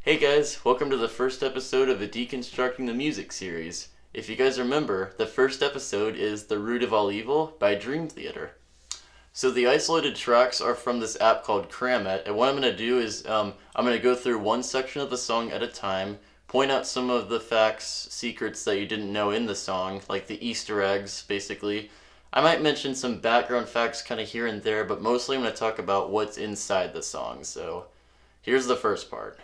Hey guys, welcome to the first episode of the Deconstructing the Music series. If you guys remember, the first episode is The Root of All Evil by Dreamtheater. So the isolated tracks are from this app called Cramit, and what I'm going to do is I'm going to go through one section of the song at a time, point out some of the facts, secrets that you didn't know in the song, like the Easter eggs, basically. I might mention some background facts kind of here and there, but mostly I'm going to talk about what's inside the song. So here's the first part.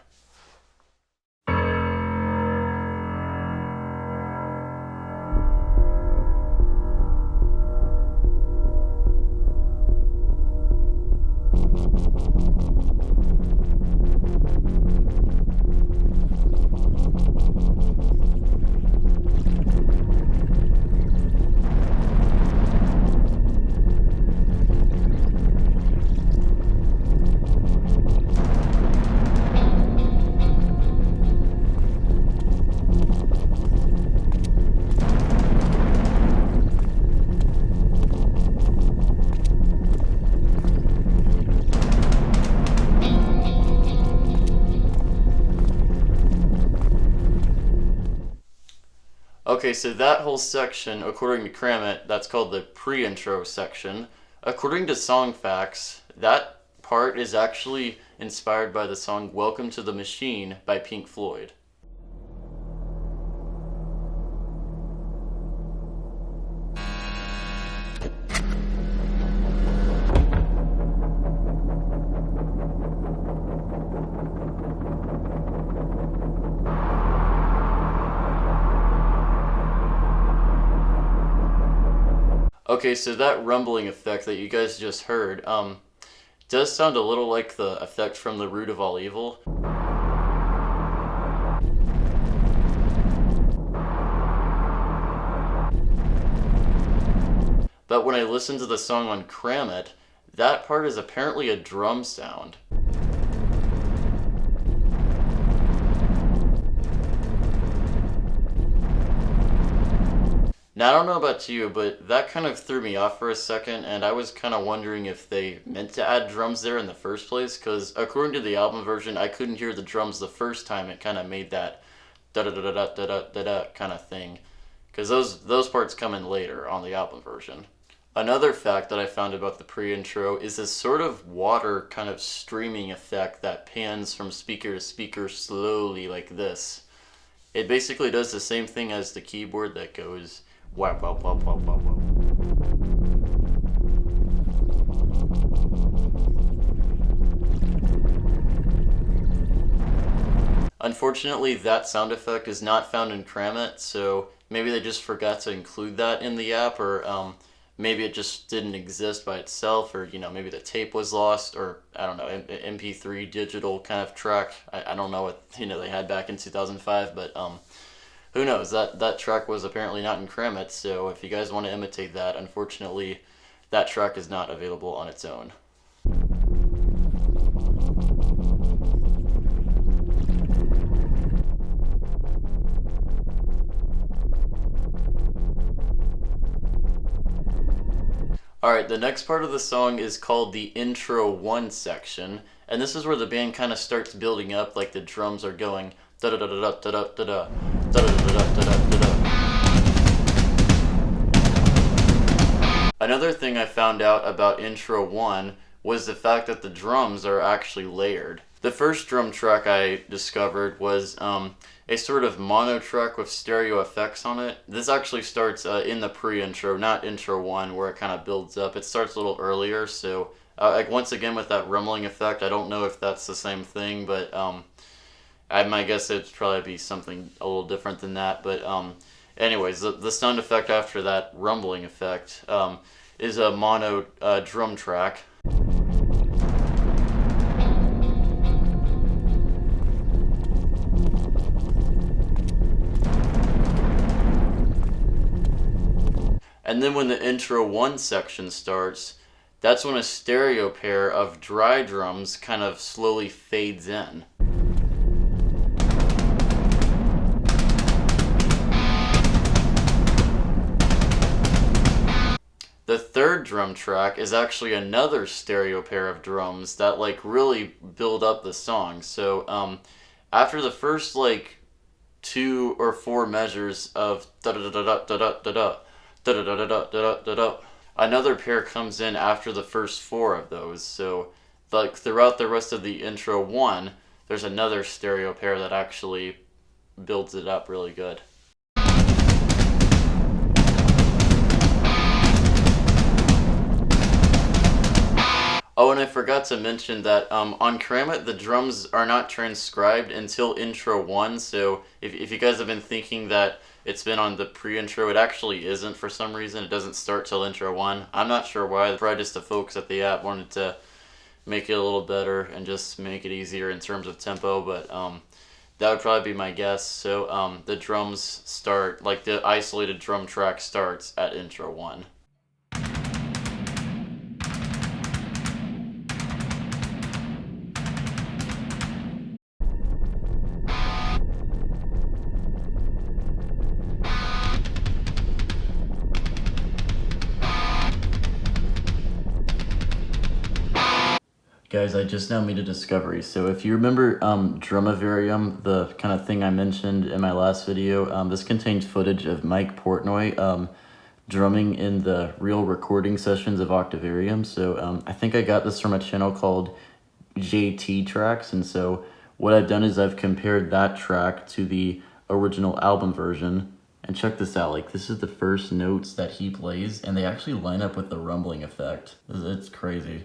Okay, so that whole section, according to Cramit, that's called the pre-intro section. According to Song Facts, that part is actually inspired by the song Welcome to the Machine by Pink Floyd. Okay, so that rumbling effect that you guys just heard, does sound a little like the effect from The Root of All Evil. But when I listened to the song on Cramit, that part is apparently a drum sound. Now, I don't know about you, but that kind of threw me off for a second, and I was kind of wondering if they meant to add drums there in the first place, because according to the album version, I couldn't hear the drums the first time. It kind of made that da-da-da-da-da-da-da-da kind of thing, because those parts come in later on the album version. Another fact that I found about the pre-intro is this sort of water kind of streaming effect that pans from speaker to speaker slowly like this. It basically does the same thing as the keyboard that goes wow, wow, wow, wow, wow, wow. Unfortunately, that sound effect is not found in Cramit, so maybe they just forgot to include that in the app, or maybe it just didn't exist by itself, or maybe the tape was lost, or I don't know, MP3 digital kind of track. I don't know what they had back in 2005, but who knows? That track was apparently not in Cramit, so if you guys want to imitate that, unfortunately, that track is not available on its own. Alright, the next part of the song is called the Intro 1 section, and this is where the band kind of starts building up, like the drums are going da-da-da-da-da-da-da-da, da-da-da-da-da-da-da-da. Another thing I found out about Intro 1 was the fact that the drums are actually layered. The first drum track I discovered was a sort of mono track with stereo effects on it. This actually starts in the pre-intro, not Intro 1, where it kind of builds up. It starts a little earlier, so like once again with that rumbling effect, I don't know if that's the same thing, but my guess it'd probably be something a little different than that. But anyways, the sound effect after that rumbling effect is a mono drum track. And then when the Intro 1 section starts, that's when a stereo pair of dry drums kind of slowly fades in. The third drum track is actually another stereo pair of drums that like really build up the song. So after the first like 2 or 4 measures of da da da da da da da da da da da da da da da, another pair comes in after the first 4 of those. So like throughout the rest of the intro 1, there's another stereo pair that actually builds it up really good. Oh, and I forgot to mention that on Kramit, the drums are not transcribed until intro 1, so if you guys have been thinking that it's been on the pre-intro, it actually isn't for some reason. It doesn't start till intro 1. I'm not sure why. Probably just the folks at the app wanted to make it a little better and just make it easier in terms of tempo, but that would probably be my guess. So the drums start, like the isolated drum track starts at intro 1. Guys, I just now made a discovery. So if you remember Drumavarium, the kind of thing I mentioned in my last video, this contains footage of Mike Portnoy drumming in the real recording sessions of Octavarium. So I think I got this from a channel called JT Tracks, and so what I've done is I've compared that track to the original album version, and check this out, like this is the first notes that he plays, and they actually line up with the rumbling effect. It's crazy.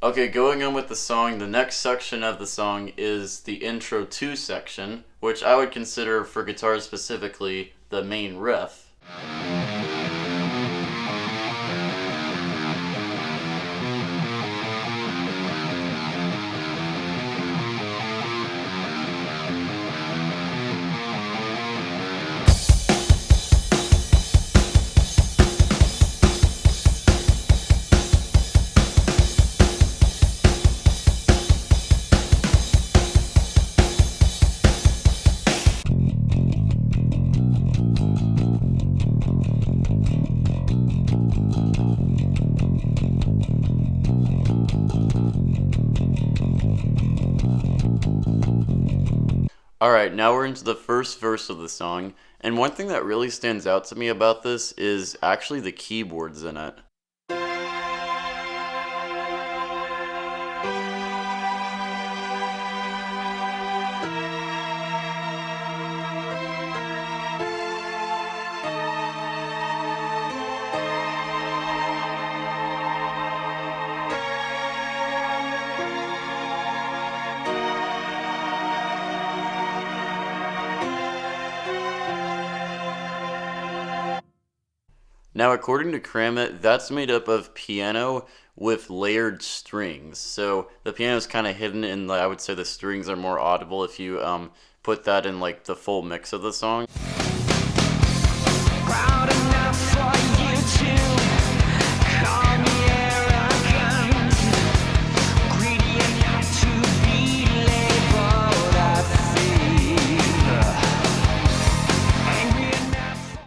Okay, going on with the song, the next section of the song is the intro 2 section, which I would consider, for guitar specifically, the main riff. Alright, now we're into the first verse of the song, and one thing that really stands out to me about this is actually the keyboards in it. Now, according to Kramit, that's made up of piano with layered strings. So the piano is kind of hidden, and I would say the strings are more audible if you put that in like the full mix of the song. Proud enough for you to call me arrogant, greedy enough to be labeled a thief, angry enough.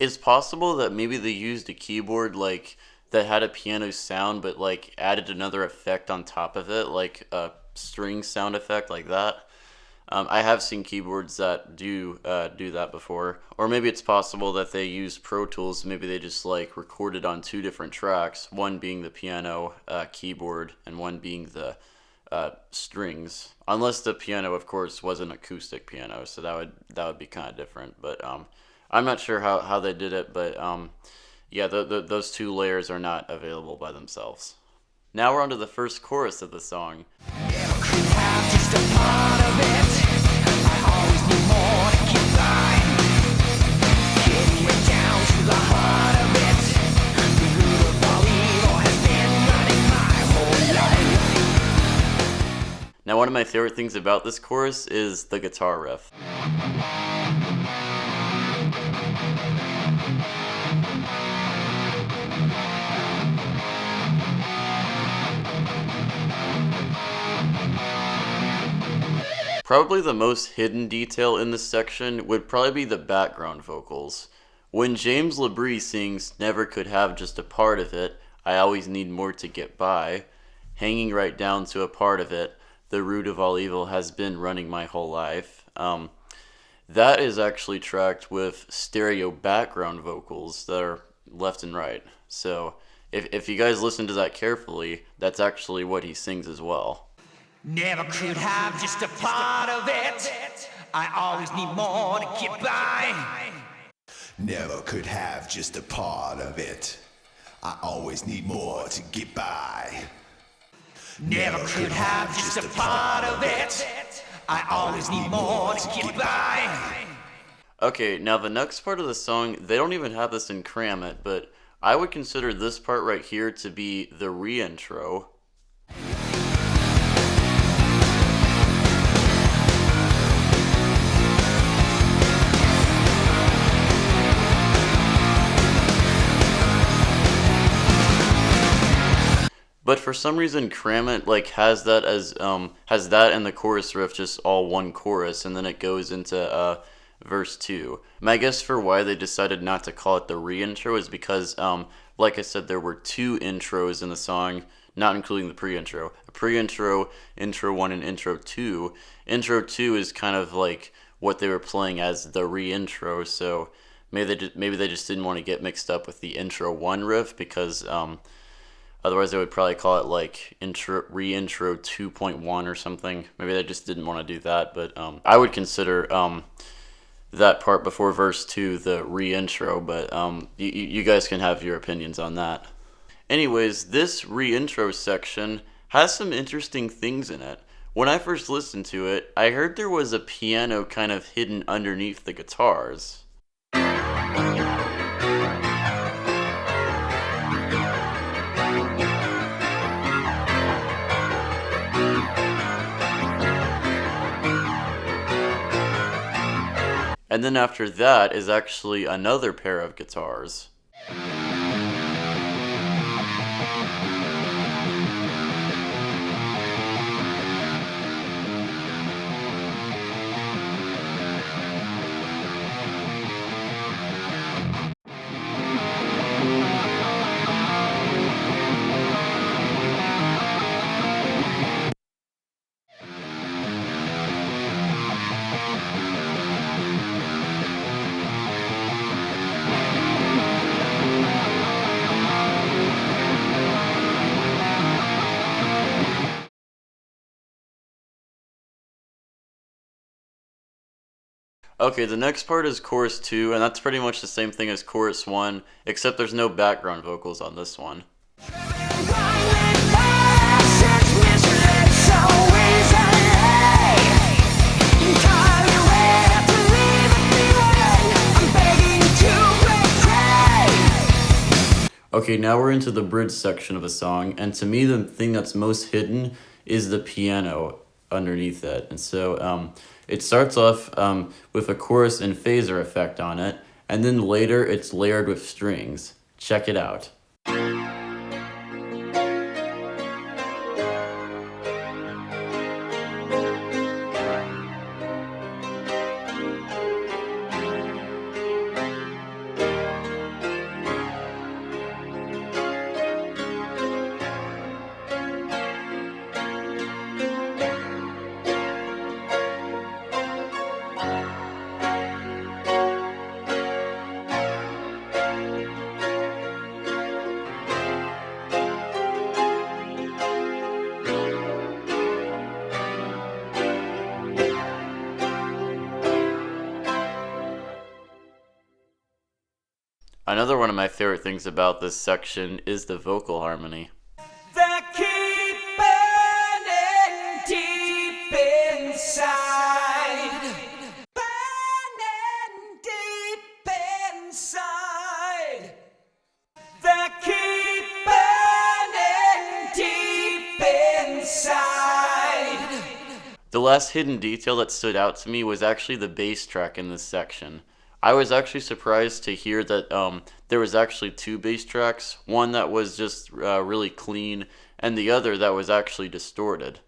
It's possible that maybe they used a keyboard like that had a piano sound, but like added another effect on top of it, like a string sound effect like that. I have seen keyboards that do that before, or maybe it's possible that they use Pro Tools. Maybe they just like recorded on two different tracks, one being the piano keyboard and one being the strings. Unless the piano, of course, was an acoustic piano, so that would be kind of different. But I'm not sure how they did it, but yeah, those two layers are not available by themselves. Now we're on to the first chorus of the song. Now, one of my favorite things about this chorus is the guitar riff. Probably the most hidden detail in this section would probably be the background vocals. When James LaBrie sings "Never could have just a part of it, I always need more to get by," hanging right down to a part of it, "The root of all evil has been running my whole life." That is actually tracked with stereo background vocals that are left and right. So if you guys listen to that carefully, that's actually what he sings as well. Never could have just a part of it. I always need more to get by. Never could have just a part of it. I always need more to get by. Never could have just a part of it. I always need more to get by. Okay, now the next part of the song, they don't even have this in Cram It, but I would consider this part right here to be the re-intro. But for some reason, Cram It like has that and the chorus riff just all one chorus, and then it goes into verse 2. My guess for why they decided not to call it the re-intro is because, like I said, there were two intros in the song, not including the pre-intro. A pre-intro, intro 1, and intro 2. Intro 2 is kind of like what they were playing as the re-intro, so maybe they just didn't want to get mixed up with the intro 1 riff because otherwise, they would probably call it like re-intro 2.1 or something. Maybe they just didn't want to do that, but I would consider that part before verse 2 the re-intro, but you guys can have your opinions on that. Anyways, this re-intro section has some interesting things in it. When I first listened to it, I heard there was a piano kind of hidden underneath the guitars. And then after that is actually another pair of guitars. Okay, the next part is chorus 2, and that's pretty much the same thing as chorus 1, except there's no background vocals on this one. Okay, now we're into the bridge section of a song, and to me the thing that's most hidden is the piano underneath it. And so it starts off with a chorus and phaser effect on it, and then later it's layered with strings. Check it out. another one of my favorite things about this section is the vocal harmony. That keep burning deep inside. Burning deep inside. That keep burning deep inside. The last hidden detail that stood out to me was actually the bass track in this section. I was actually surprised to hear that there was actually two bass tracks, one that was just really clean, and the other that was actually distorted.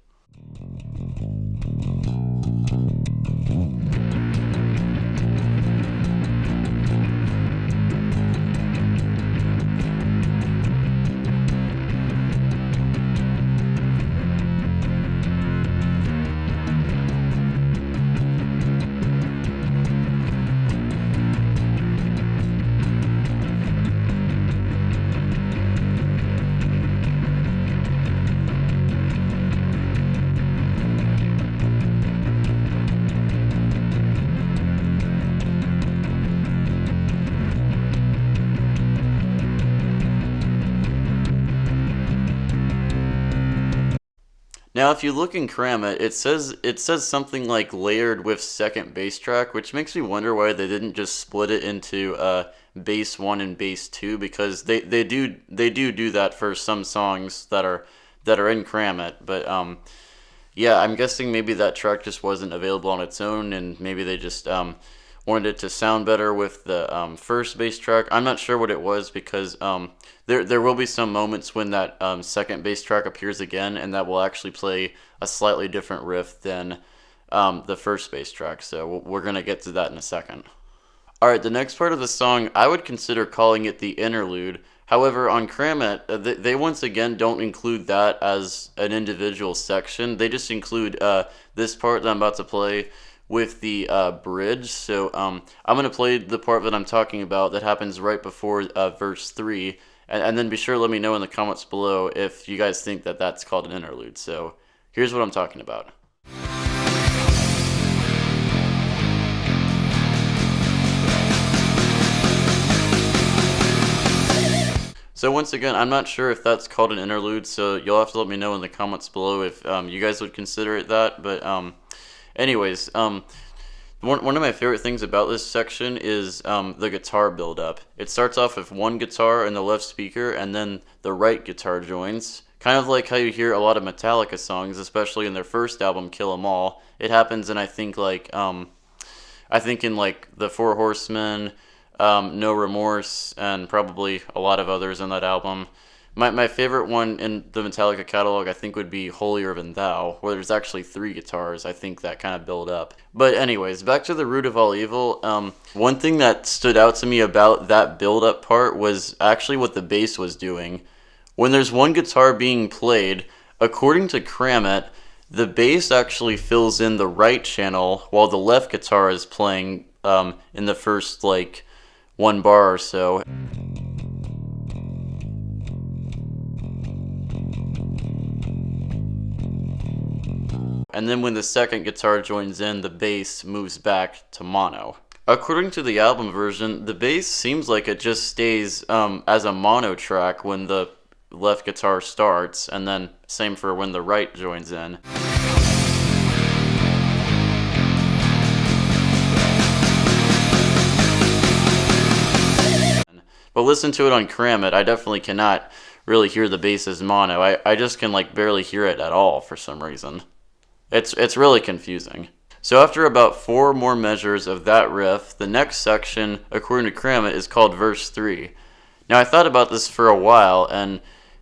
Now, if you look in Kramit, it says something like layered with second bass track, which makes me wonder why they didn't just split it into bass 1 and bass 2, because they do that for some songs that are in Kramit. But yeah, I'm guessing maybe that track just wasn't available on its own, and maybe they just wanted it to sound better with the first bass track. I'm not sure what it was, because there will be some moments when that second bass track appears again, and that will actually play a slightly different riff than the first bass track. So we're going to get to that in a second. Alright, the next part of the song, I would consider calling it the interlude. However, on Kramit, they once again don't include that as an individual section. They just include this part that I'm about to play with the bridge. So I'm going to play the part that I'm talking about that happens right before verse 3, and then be sure to let me know in the comments below if you guys think that that's called an interlude. So here's what I'm talking about. So once again, I'm not sure if that's called an interlude, so you'll have to let me know in the comments below if you guys would consider it that. But anyways, one of my favorite things about this section is the guitar build-up. It starts off with one guitar in the left speaker, and then the right guitar joins. Kind of like how you hear a lot of Metallica songs, especially in their first album, Kill 'Em All. It happens in, I think in like the Four Horsemen, No Remorse, and probably a lot of others in that album. My favorite one in the Metallica catalog, I think, would be Holier Than Thou, where there's actually 3 guitars, I think, that kind of build up. But anyways, back to the root of all evil. One thing that stood out to me about that build-up part was actually what the bass was doing. When there's one guitar being played, according to Kramit, the bass actually fills in the right channel while the left guitar is playing in the first, like, 1 bar or so. And then when the second guitar joins in, the bass moves back to mono. According to the album version, the bass seems like it just stays as a mono track when the left guitar starts, and then same for when the right joins in. But listen to it on Kramit, I definitely cannot really hear the bass as mono. I just can like barely hear it at all for some reason. It's really confusing. So after about 4 more measures of that riff, the next section, according to Kramit, is called verse 3. Now I thought about this for a while, and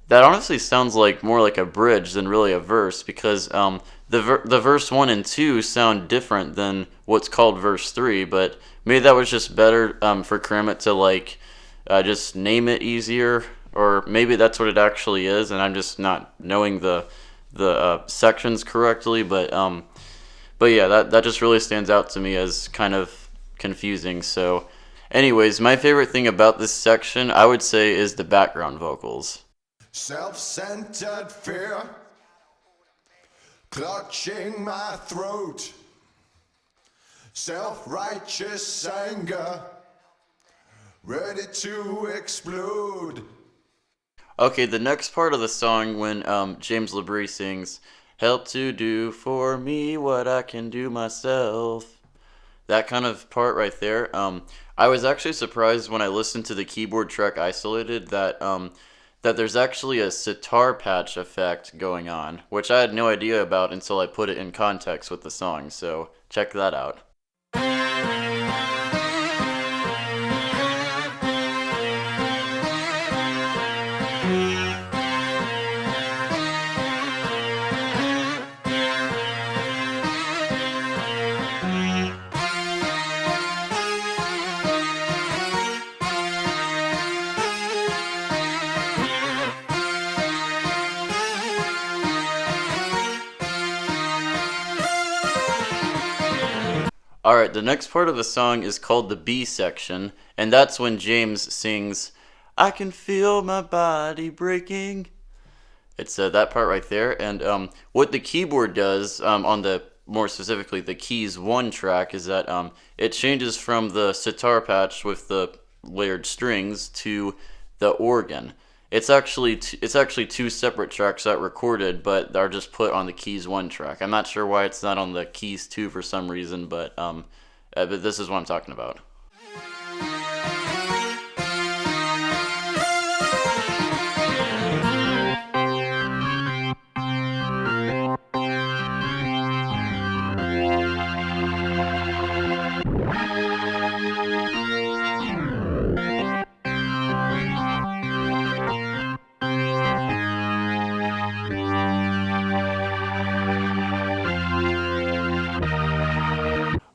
that honestly sounds like more like a bridge than really a verse, because the verse 1 and 2 sound different than what's called verse 3, but maybe that was just better for Kramit to like just name it easier, or maybe that's what it actually is, and I'm just not knowing the sections correctly, but yeah, that just really stands out to me as kind of confusing. So anyways, my favorite thing about this section, I would say, is the background vocals. Self-centered fear clutching my throat, self-righteous anger ready to explode. Okay, the next part of the song when James LeBrie sings, "Help to do for me what I can do myself." That kind of part right there. I was actually surprised when I listened to the keyboard track isolated that there's actually a sitar patch effect going on, which I had no idea about until I put it in context with the song. So check that out. Alright, the next part of the song is called the B section, and that's when James sings, "I can feel my body breaking." It's that part right there, and what the keyboard does on the more specifically the keys 1 track is that it changes from the sitar patch with the layered strings to the organ. It's actually two separate tracks that recorded, but are just put on the keys 1 track. I'm not sure why it's not on the keys 2 for some reason, but this is what I'm talking about.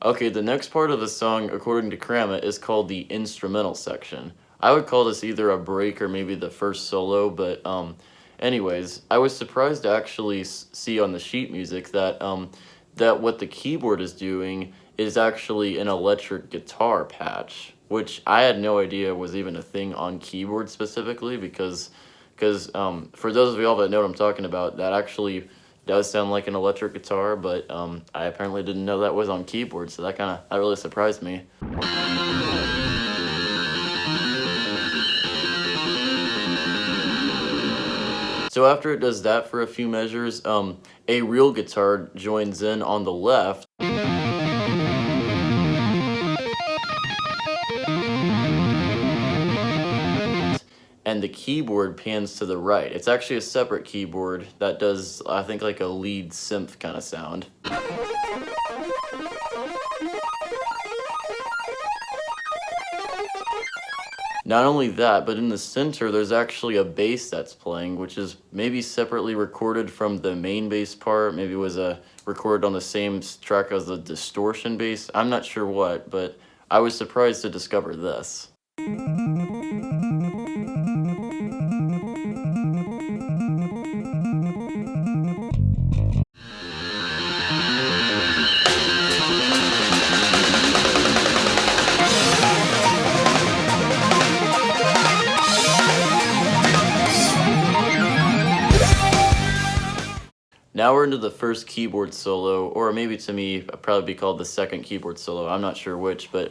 Okay, the next part of the song, according to Kramit, is called the instrumental section. I would call this either a break or maybe the first solo, but anyways, I was surprised to actually see on the sheet music that what the keyboard is doing is actually an electric guitar patch, which I had no idea was even a thing on keyboard specifically because for those of y'all that know what I'm talking about, that actually does sound like an electric guitar, but I apparently didn't know that was on keyboard, so that really surprised me. So after it does that for a few measures, a real guitar joins in on the left. And the keyboard pans to the right. It's actually a separate keyboard that does, I think, like a lead synth kind of sound. Not only that, but in the center there's actually a bass that's playing, which is maybe separately recorded from the main bass part. Maybe it was recorded on the same track as the distortion bass. I'm not sure what, but I was surprised to discover this. Now we're into the first keyboard solo, or maybe to me, it'd probably be called the second keyboard solo. I'm not sure which, but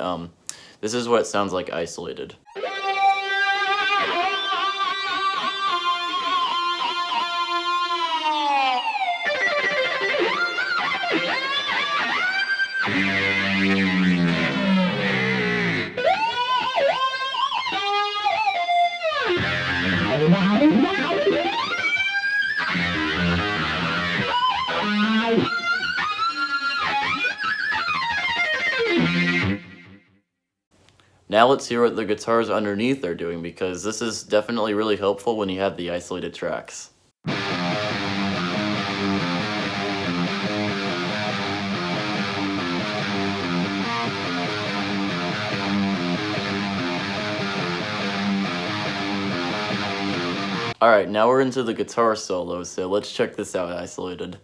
this is what it sounds like isolated. Now let's hear what the guitars underneath are doing, because this is definitely really helpful when you have the isolated tracks. Alright, now we're into the guitar solo, so let's check this out isolated.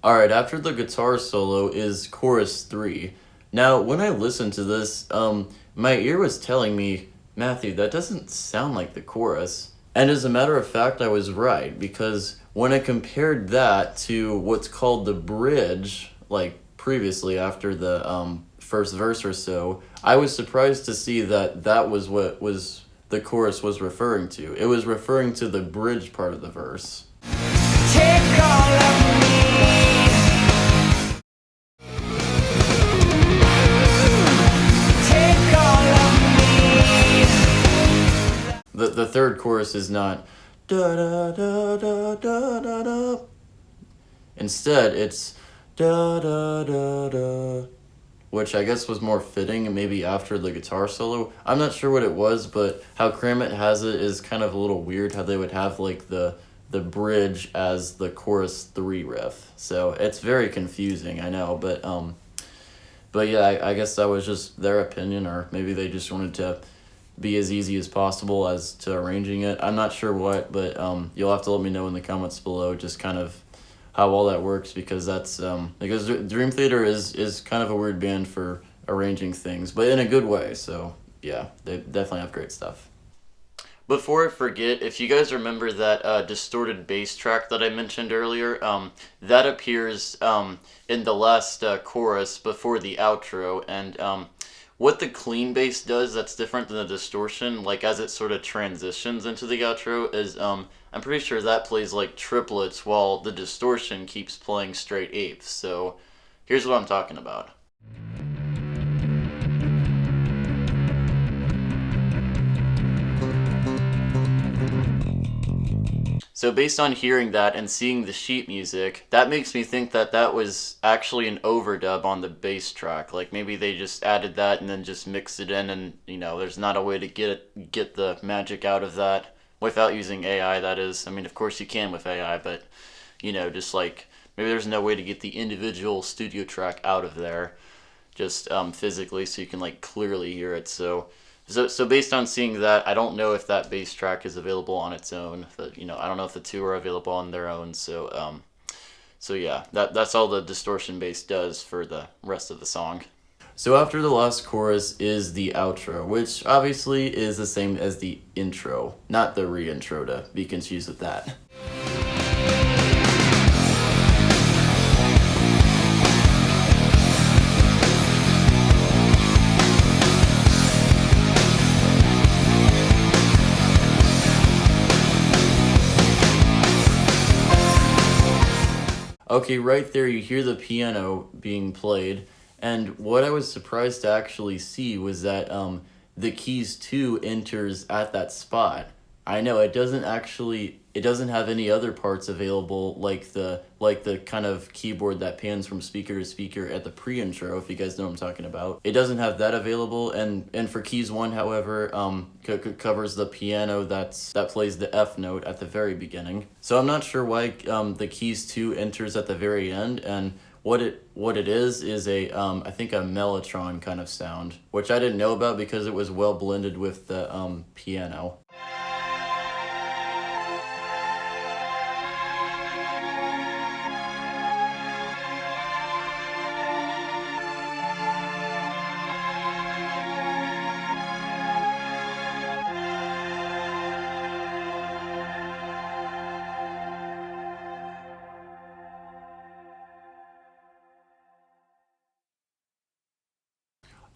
Alright, after the guitar solo is chorus 3. Now, when I listened to this, my ear was telling me, Matthew, that doesn't sound like the chorus. And as a matter of fact, I was right, because when I compared that to what's called the bridge, like previously after the first verse or so, I was surprised to see that that was what was the chorus was referring to. It was referring to the bridge part of the verse. Take all of me. Take all of me. The third chorus is not da da da da da da da. Instead, it's da da da da, which I guess was more fitting and maybe after the guitar solo. I'm not sure what it was, but how Kramit has it is kind of a little weird how they would have like the bridge as the chorus 3 riff. So it's very confusing, I know, but yeah, I guess that was just their opinion, or maybe they just wanted to be as easy as possible as to arranging it. I'm not sure what, but you'll have to let me know in the comments below just kind of how all that works, because that's because Dream Theater is kind of a weird band for arranging things, but in a good way. So yeah, they definitely have great stuff. Before I forget, if you guys remember that distorted bass track that I mentioned earlier, that appears in the last chorus before the outro, and what the clean bass does that's different than the distortion, like as it sort of transitions into the outro, is I'm pretty sure that plays like triplets while the distortion keeps playing straight eighths. So here's what I'm talking about. So based on hearing that and seeing the sheet music, that makes me think that that was actually an overdub on the bass track. Like maybe they just added that and then just mixed it in, and there's not a way to get the magic out of that without using AI, that is. I mean, of course you can with AI, but just like maybe there's no way to get the individual studio track out of there just physically so you can like clearly hear it. So based on seeing that, I don't know if that bass track is available on its own. But I don't know if the two are available on their own. So yeah, that's all the distortion bass does for the rest of the song. So after the last chorus is the outro, which obviously is the same as the intro, not the re-intro, to be confused with that. Okay, right there you hear the piano being played, and what I was surprised to actually see was that the keys 2 enters at that spot. I know it doesn't have any other parts available like the kind of keyboard that pans from speaker to speaker at the pre-intro, if you guys know what I'm talking about. It doesn't have that available, and for keys 1, however, covers the piano that plays the F note at the very beginning. So I'm not sure why the keys 2 enters at the very end, and what it is a I think a mellotron kind of sound, which I didn't know about because it was well blended with the piano.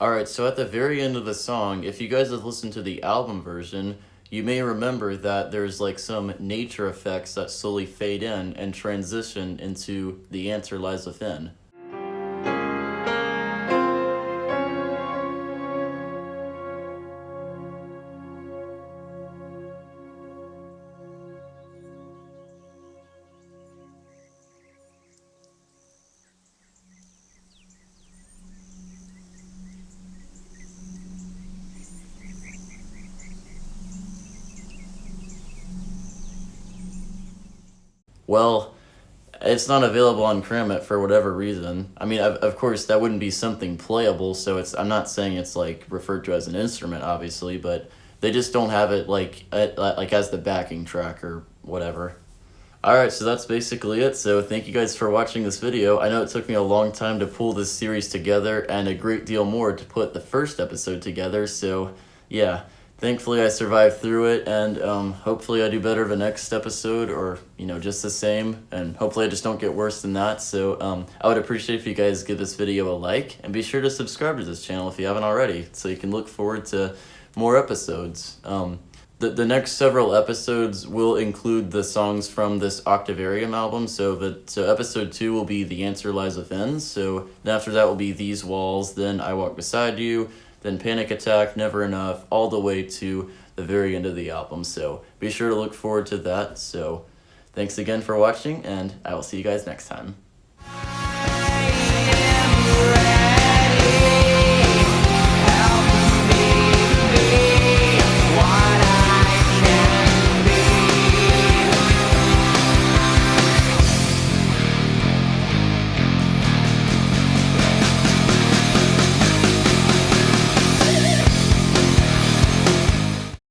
Alright, so at the very end of the song, if you guys have listened to the album version, you may remember that there's like some nature effects that slowly fade in and transition into The Answer Lies Within. Well, it's not available on Kramit for whatever reason. I mean, of course, that wouldn't be something playable, so I'm not saying it's like referred to as an instrument, obviously, but they just don't have it like as the backing track or whatever. Alright, so that's basically it. So thank you guys for watching this video. I know it took me a long time to pull this series together and a great deal more to put the first episode together. So yeah, thankfully I survived through it, and hopefully I do better the next episode, or just the same, and hopefully I just don't get worse than that. So I would appreciate if you guys give this video a like, and be sure to subscribe to this channel if you haven't already, so you can look forward to more episodes. The next several episodes will include the songs from this Octavarium album. So episode 2 will be The Answer Lies Within. So then after that will be These Walls, then I Walk Beside You, then Panic Attack, Never Enough, all the way to the very end of the album. So be sure to look forward to that. So thanks again for watching, and I will see you guys next time.